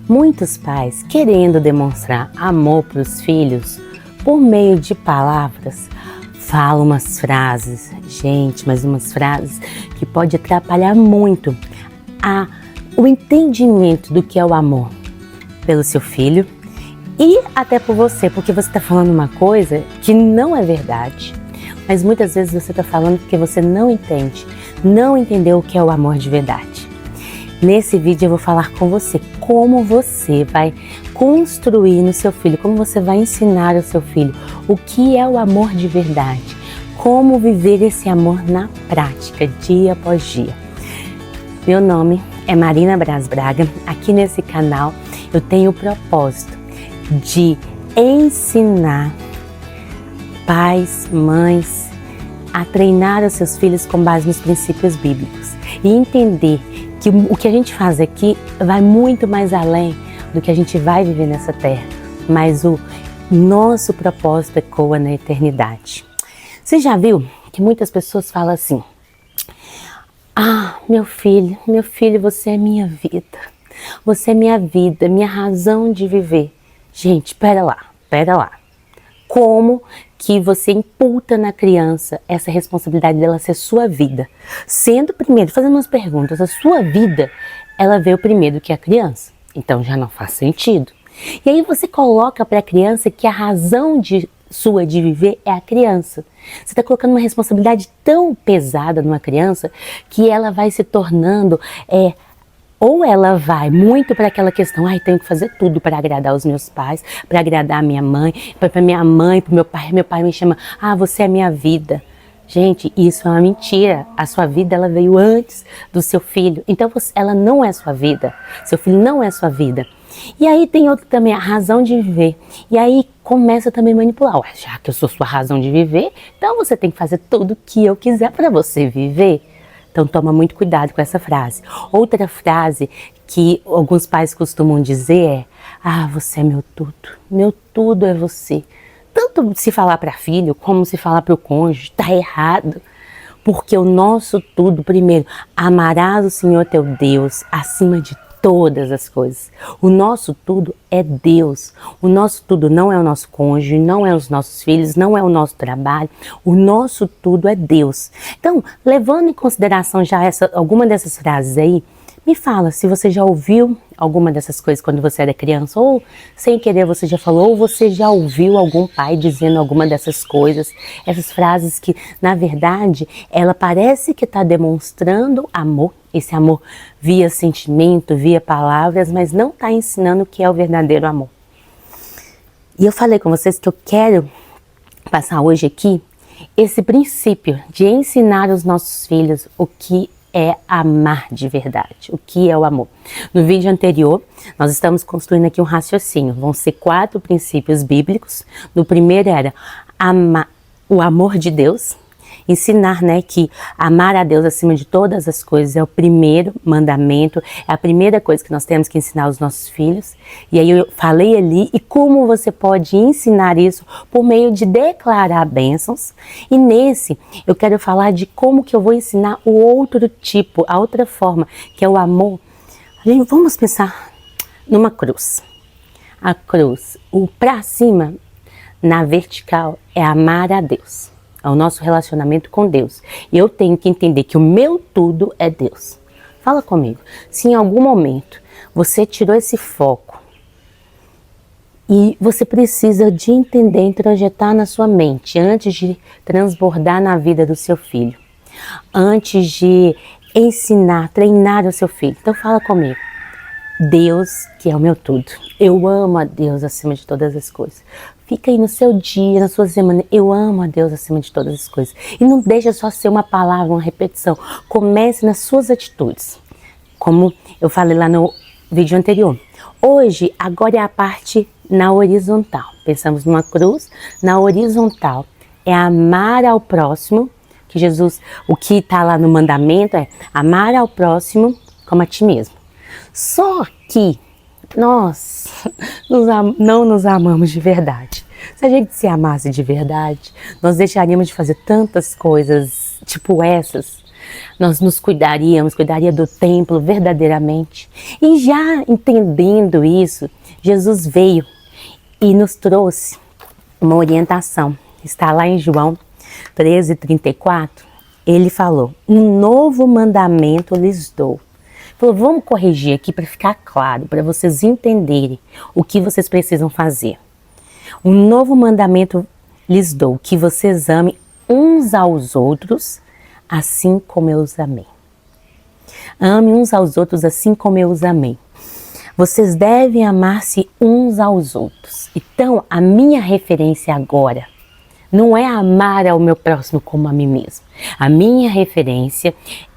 Muitos pais, querendo demonstrar amor para os filhos por meio de palavras, falam umas frases, gente, mas umas frases que pode atrapalhar muito o entendimento do que é o amor pelo seu filho e até por você, porque você está falando uma coisa que não é verdade, mas muitas vezes você está falando porque você não entende, não entendeu o que é o amor de verdade. Nesse vídeo eu vou falar com você como você vai construir no seu filho, como você vai ensinar ao seu filho o que é o amor de verdade, como viver esse amor na prática, dia após dia. Meu nome é Marina Braz Braga, aqui nesse canal eu tenho o propósito de ensinar pais, mães a treinar os seus filhos com base nos princípios bíblicos e entender que o que a gente faz aqui vai muito mais além do que a gente vai viver nessa terra, mas o nosso propósito ecoa na eternidade. Você já viu que muitas pessoas falam assim: meu filho, você é minha vida, você é minha vida, minha razão de viver. Gente, pera lá. Como que você imputa na criança essa responsabilidade dela ser sua vida? Sendo primeiro, fazendo umas perguntas, a sua vida, ela veio primeiro que a criança. Então já não faz sentido. E aí você coloca para a criança que a razão sua de viver é a criança. Você está colocando uma responsabilidade tão pesada numa criança que ela vai se tornando... Ou ela vai muito para aquela questão, tenho que fazer tudo para agradar os meus pais, para agradar a minha mãe, para minha mãe, para meu pai me chama, você é minha vida. Gente, isso é uma mentira. A sua vida, ela veio antes do seu filho. Então, ela não é sua vida. Seu filho não é sua vida. E aí tem outro também, a razão de viver. E aí começa também a manipular. Já que eu sou sua razão de viver, então você tem que fazer tudo o que eu quiser para você viver. Então toma muito cuidado com essa frase. Outra frase que alguns pais costumam dizer é: você é meu tudo é você. Tanto se falar para filho como se falar para o cônjuge, tá errado. Porque o nosso tudo, primeiro, amarás o Senhor teu Deus acima de todas as coisas. O nosso tudo é Deus. O nosso tudo não é o nosso cônjuge, não é os nossos filhos, não é o nosso trabalho. O nosso tudo é Deus. Então, levando em consideração já alguma dessas frases aí, me fala se você já ouviu alguma dessas coisas quando você era criança, ou sem querer você já falou, ou você já ouviu algum pai dizendo alguma dessas coisas, essas frases que, na verdade, ela parece que está demonstrando amor, esse amor via sentimento, via palavras, mas não está ensinando o que é o verdadeiro amor. E eu falei com vocês que eu quero passar hoje aqui esse princípio de ensinar os nossos filhos o que é amar de verdade, o que é o amor. No vídeo anterior, nós estamos construindo aqui um raciocínio. Vão ser 4 princípios bíblicos. No primeiro era o amor de Deus. Ensinar, que amar a Deus acima de todas as coisas é o primeiro mandamento, é a primeira coisa que nós temos que ensinar aos nossos filhos. E aí eu falei ali e como você pode ensinar isso por meio de declarar bênçãos. E nesse eu quero falar de como que eu vou ensinar o outro tipo, a outra forma, que é o amor. Vamos pensar numa cruz. A cruz, o pra cima, na vertical, é amar a Deus. É o nosso relacionamento com Deus. E eu tenho que entender que o meu tudo é Deus. Fala comigo. Se em algum momento você tirou esse foco e você precisa de entender, introjetar na sua mente, antes de transbordar na vida do seu filho, antes de ensinar, treinar o seu filho. Então fala comigo. Deus, que é o meu tudo. Eu amo a Deus acima de todas as coisas. Fica aí no seu dia, na sua semana. Eu amo a Deus acima de todas as coisas. E não deixa só ser uma palavra, uma repetição. Comece nas suas atitudes. Como eu falei lá no vídeo anterior. Hoje, agora é a parte na horizontal. Pensamos numa cruz. Na horizontal é amar ao próximo. Que Jesus, o que está lá no mandamento é amar ao próximo como a ti mesmo. Só que nós não nos amamos de verdade. Se a gente se amasse de verdade, nós deixaríamos de fazer tantas coisas tipo essas. nós nos cuidaria do templo verdadeiramente. E já entendendo isso, Jesus veio e nos trouxe uma orientação. Está lá em João 13:34. Ele falou: um novo mandamento lhes dou. Falou, vamos corrigir aqui para ficar claro, para vocês entenderem o que vocês precisam fazer. Um novo mandamento lhes dou, que vocês amem uns aos outros, assim como eu os amei. Ame uns aos outros assim como eu os amei. Vocês devem amar-se uns aos outros. Então, a minha referência agora não é amar ao meu próximo como a mim mesmo. A minha referência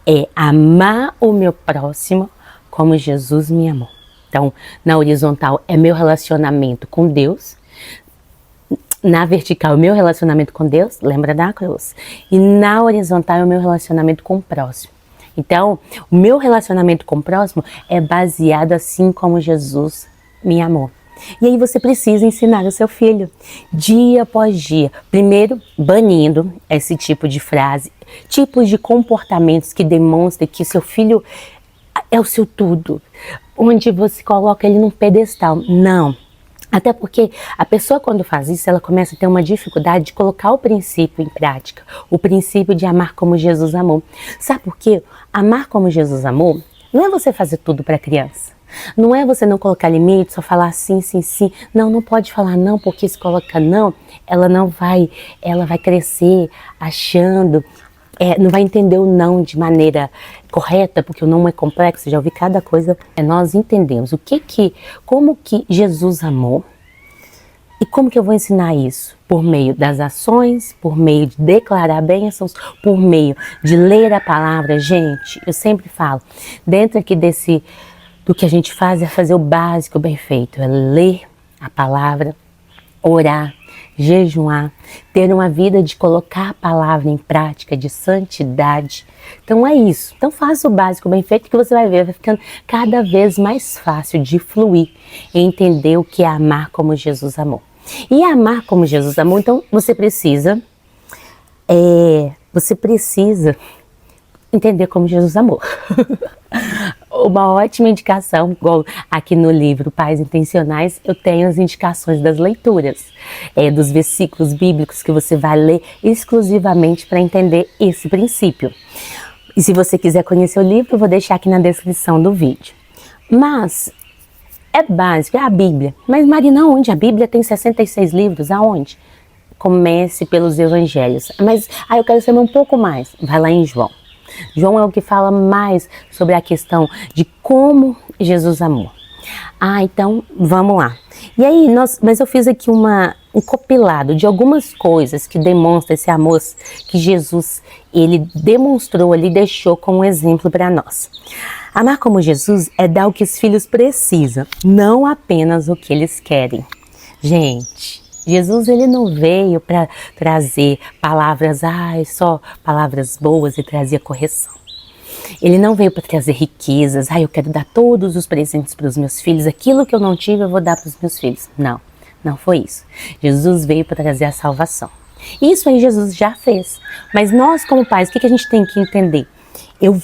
é amar o meu próximo como Jesus me amou. Então, na horizontal é meu relacionamento com Deus. Na vertical é o meu relacionamento com Deus, lembra da cruz? E na horizontal é o meu relacionamento com o próximo. Então, o meu relacionamento com o próximo é baseado assim como Jesus me amou. E aí você precisa ensinar o seu filho, dia após dia. Primeiro, banindo esse tipo de frase, tipos de comportamentos que demonstram que seu filho é o seu tudo. Onde você coloca ele num pedestal. Não. Até porque a pessoa quando faz isso, ela começa a ter uma dificuldade de colocar o princípio em prática. O princípio de amar como Jesus amou. Sabe por quê? Amar como Jesus amou não é você fazer tudo para a criança. Não é você não colocar limites, só falar sim, sim, sim. Não, não pode falar não, porque se coloca não, ela vai crescer achando, não vai entender o não de maneira correta, porque o não é complexo, já ouvi cada coisa. Nós entendemos como que Jesus amou e como que eu vou ensinar isso? Por meio das ações, por meio de declarar bênçãos, por meio de ler a palavra. Gente, eu sempre falo, dentro aqui do que a gente faz é fazer o básico bem feito, é ler a palavra, orar, jejuar, ter uma vida de colocar a palavra em prática, de santidade. Então é isso. Então faça o básico bem feito que você vai ver, vai ficando cada vez mais fácil de fluir e entender o que é amar como Jesus amou. E amar como Jesus amou, então você precisa entender como Jesus amou. Uma ótima indicação, igual aqui no livro Pais Intencionais, eu tenho as indicações das leituras, dos versículos bíblicos que você vai ler exclusivamente para entender esse princípio. E se você quiser conhecer o livro, eu vou deixar aqui na descrição do vídeo. Mas é básico, é a Bíblia. Mas Marina, onde? A Bíblia tem 66 livros, aonde? Comece pelos evangelhos. Mas eu quero saber um pouco mais. Vai lá em João. João é o que fala mais sobre a questão de como Jesus amou. Então vamos lá. E aí, mas eu fiz aqui um compilado de algumas coisas que demonstram esse amor que Jesus, ele demonstrou ali, deixou como exemplo para nós. Amar como Jesus é dar o que os filhos precisam, não apenas o que eles querem. Gente, Jesus, ele não veio para trazer palavras, só palavras boas e trazer correção. Ele não veio para trazer riquezas, eu quero dar todos os presentes para os meus filhos, aquilo que eu não tive eu vou dar para os meus filhos. Não, não foi isso. Jesus veio para trazer a salvação. Isso aí Jesus já fez. Mas nós como pais, o que a gente tem que entender? Eu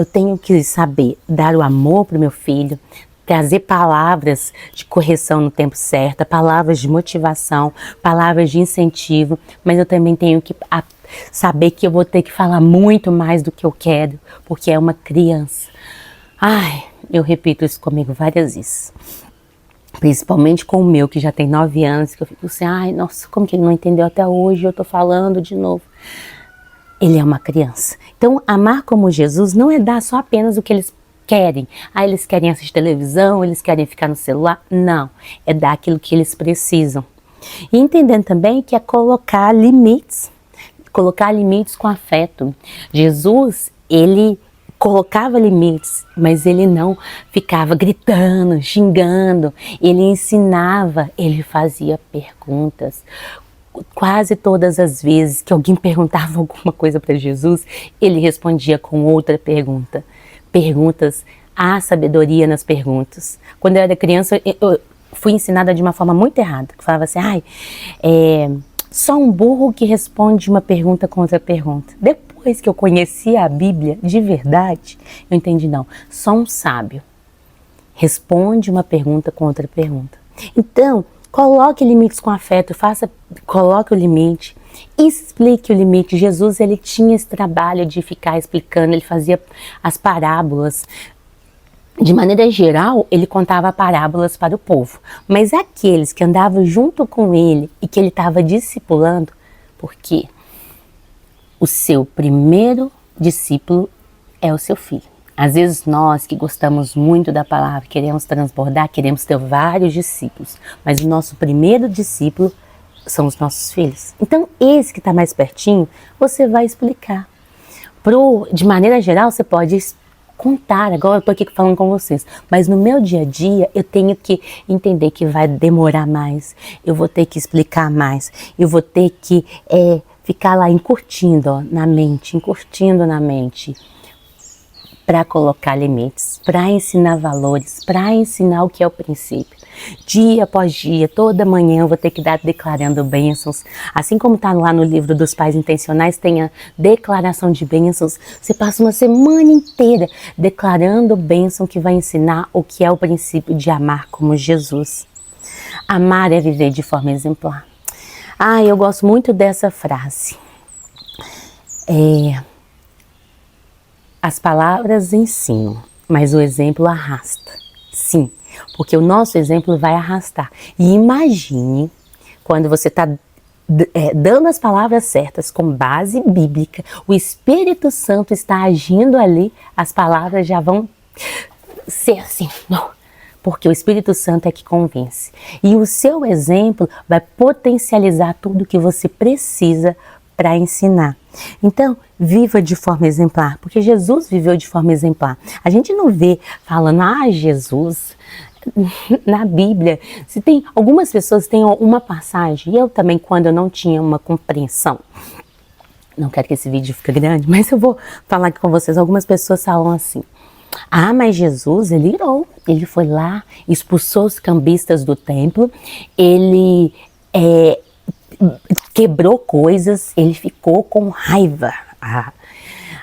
tenho que saber dar o amor para o meu filho, trazer palavras de correção no tempo certo, palavras de motivação, palavras de incentivo, mas eu também tenho que saber que eu vou ter que falar muito mais do que eu quero, porque é uma criança. Eu repito isso comigo várias vezes. Principalmente com o meu, que já tem 9 anos, que eu fico assim, nossa, como que ele não entendeu até hoje, eu tô falando de novo. Ele é uma criança. Então, amar como Jesus não é dar só apenas o que eles querem. Eles querem assistir televisão, eles querem ficar no celular. Não, é dar aquilo que eles precisam. E entendendo também que é colocar limites com afeto. Jesus, ele colocava limites, mas ele não ficava gritando, xingando. Ele ensinava, ele fazia perguntas. Quase todas as vezes que alguém perguntava alguma coisa para Jesus, ele respondia com outra pergunta. Há sabedoria nas perguntas. Quando eu era criança, eu fui ensinada de uma forma muito errada, que falava assim, só um burro que responde uma pergunta com outra pergunta. Depois depois que eu conheci a Bíblia de verdade, eu entendi, não, só um sábio responde uma pergunta com outra pergunta. Então, coloque limites com afeto, coloque o limite, explique o limite. Jesus, ele tinha esse trabalho de ficar explicando, ele fazia as parábolas. De maneira geral, ele contava parábolas para o povo, mas aqueles que andavam junto com ele e que ele estava discipulando, porque o seu primeiro discípulo é o seu filho. Às vezes nós que gostamos muito da palavra, queremos transbordar, queremos ter vários discípulos, mas o nosso primeiro discípulo são os nossos filhos. Então esse que está mais pertinho, você vai explicar. De maneira geral, você pode contar, agora eu estou aqui falando com vocês, mas no meu dia a dia eu tenho que entender que vai demorar mais, eu vou ter que explicar mais, eu vou ter que ficar lá encurtindo na mente, para colocar limites, para ensinar valores, para ensinar o que é o princípio. Dia após dia, toda manhã eu vou ter que dar declarando bênçãos. Assim como está lá no livro dos Pais Intencionais, tem a declaração de bênçãos. Você passa uma semana inteira declarando bênção que vai ensinar o que é o princípio de amar como Jesus. Amar é viver de forma exemplar. Eu gosto muito dessa frase. As palavras ensinam, mas o exemplo arrasta. Sim, porque o nosso exemplo vai arrastar. E imagine quando você está dando as palavras certas com base bíblica, o Espírito Santo está agindo ali, as palavras já vão ser assim, porque o Espírito Santo é que convence. E o seu exemplo vai potencializar tudo que você precisa para ensinar. Então, viva de forma exemplar, porque Jesus viveu de forma exemplar. A gente não vê falando, Jesus, na Bíblia. Se tem algumas pessoas têm uma passagem, e eu também, quando eu não tinha uma compreensão, não quero que esse vídeo fique grande, mas eu vou falar aqui com vocês. Algumas pessoas falam assim, mas Jesus, ele irou, ele foi lá, expulsou os cambistas do templo, ele quebrou coisas, ele ficou com raiva.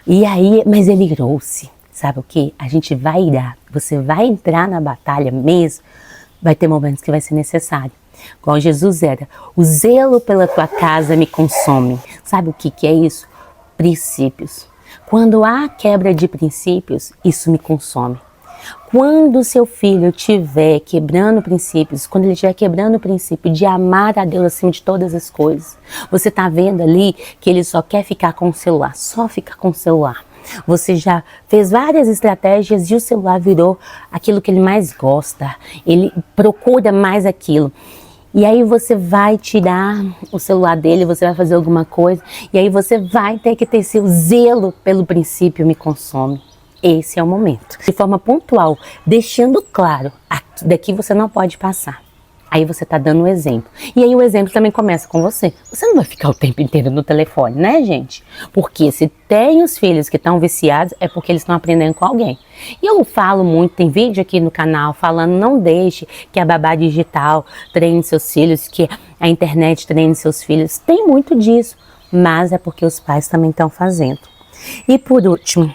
E aí, mas ele irou-se. Sabe o que? A gente vai irar. Você vai entrar na batalha mesmo. Vai ter momentos que vai ser necessário. Igual Jesus era. O zelo pela tua casa me consome. Sabe o que é isso? Princípios. Quando há quebra de princípios, isso me consome. Quando o seu filho estiver quebrando princípios, quando ele estiver quebrando o princípio de amar a Deus acima de todas as coisas, você está vendo ali que ele só quer ficar com o celular, só fica com o celular. Você já fez várias estratégias e o celular virou aquilo que ele mais gosta, ele procura mais aquilo. E aí você vai tirar o celular dele, você vai fazer alguma coisa, e aí você vai ter que ter seu zelo pelo princípio me consome. Esse é o momento. De forma pontual, deixando claro, daqui você não pode passar. Aí você está dando um exemplo. E aí o exemplo também começa com você. Você não vai ficar o tempo inteiro no telefone, né, gente? Porque se tem os filhos que estão viciados, é porque eles estão aprendendo com alguém. E eu falo muito, tem vídeo aqui no canal falando, não deixe que a babá digital treine seus filhos, que a internet treine seus filhos. Tem muito disso, mas é porque os pais também estão fazendo. E por último,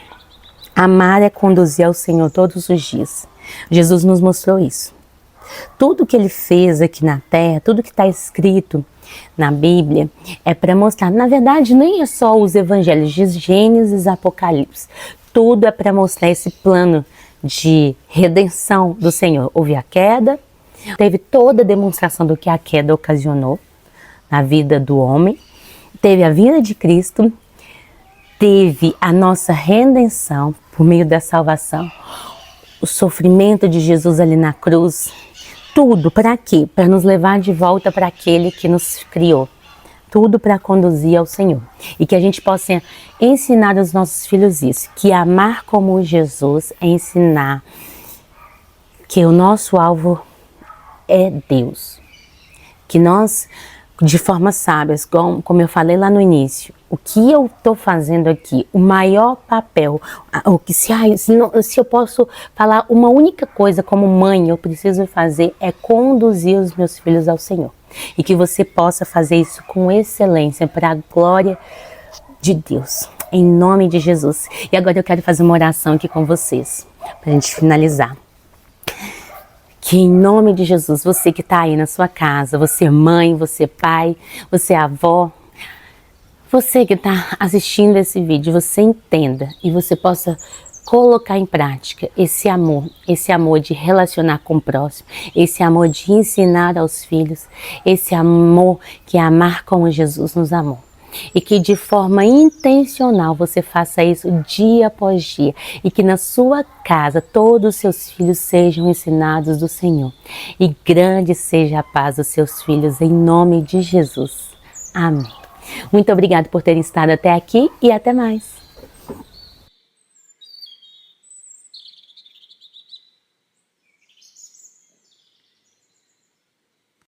amar é conduzir ao Senhor todos os dias. Jesus nos mostrou isso. Tudo que ele fez aqui na terra, tudo que está escrito na Bíblia, é para mostrar. Na verdade, nem é só os evangelhos de Gênesis e Apocalipse. Tudo é para mostrar esse plano de redenção do Senhor. Houve a queda, teve toda a demonstração do que a queda ocasionou na vida do homem. Teve a vinda de Cristo, teve a nossa redenção por meio da salvação, o sofrimento de Jesus ali na cruz. Tudo para quê? Para nos levar de volta para aquele que nos criou. Tudo para conduzir ao Senhor. E que a gente possa ensinar aos nossos filhos isso. Que amar como Jesus é ensinar que o nosso alvo é Deus. Que nós, de forma sábia, como eu falei lá no início, o que eu estou fazendo aqui, o maior papel, se eu posso falar uma única coisa como mãe, eu preciso fazer é conduzir os meus filhos ao Senhor. E que você possa fazer isso com excelência, para a glória de Deus, em nome de Jesus. E agora eu quero fazer uma oração aqui com vocês, para a gente finalizar. Que em nome de Jesus, você que está aí na sua casa, você mãe, você pai, você avó, você que está assistindo esse vídeo, você entenda e você possa colocar em prática esse amor de relacionar com o próximo, esse amor de ensinar aos filhos, esse amor que é amar como Jesus nos amou. E que de forma intencional você faça isso dia após dia. E que na sua casa todos os seus filhos sejam ensinados do Senhor. E grande seja a paz dos seus filhos em nome de Jesus. Amém. Muito obrigada por terem estado até aqui e até mais.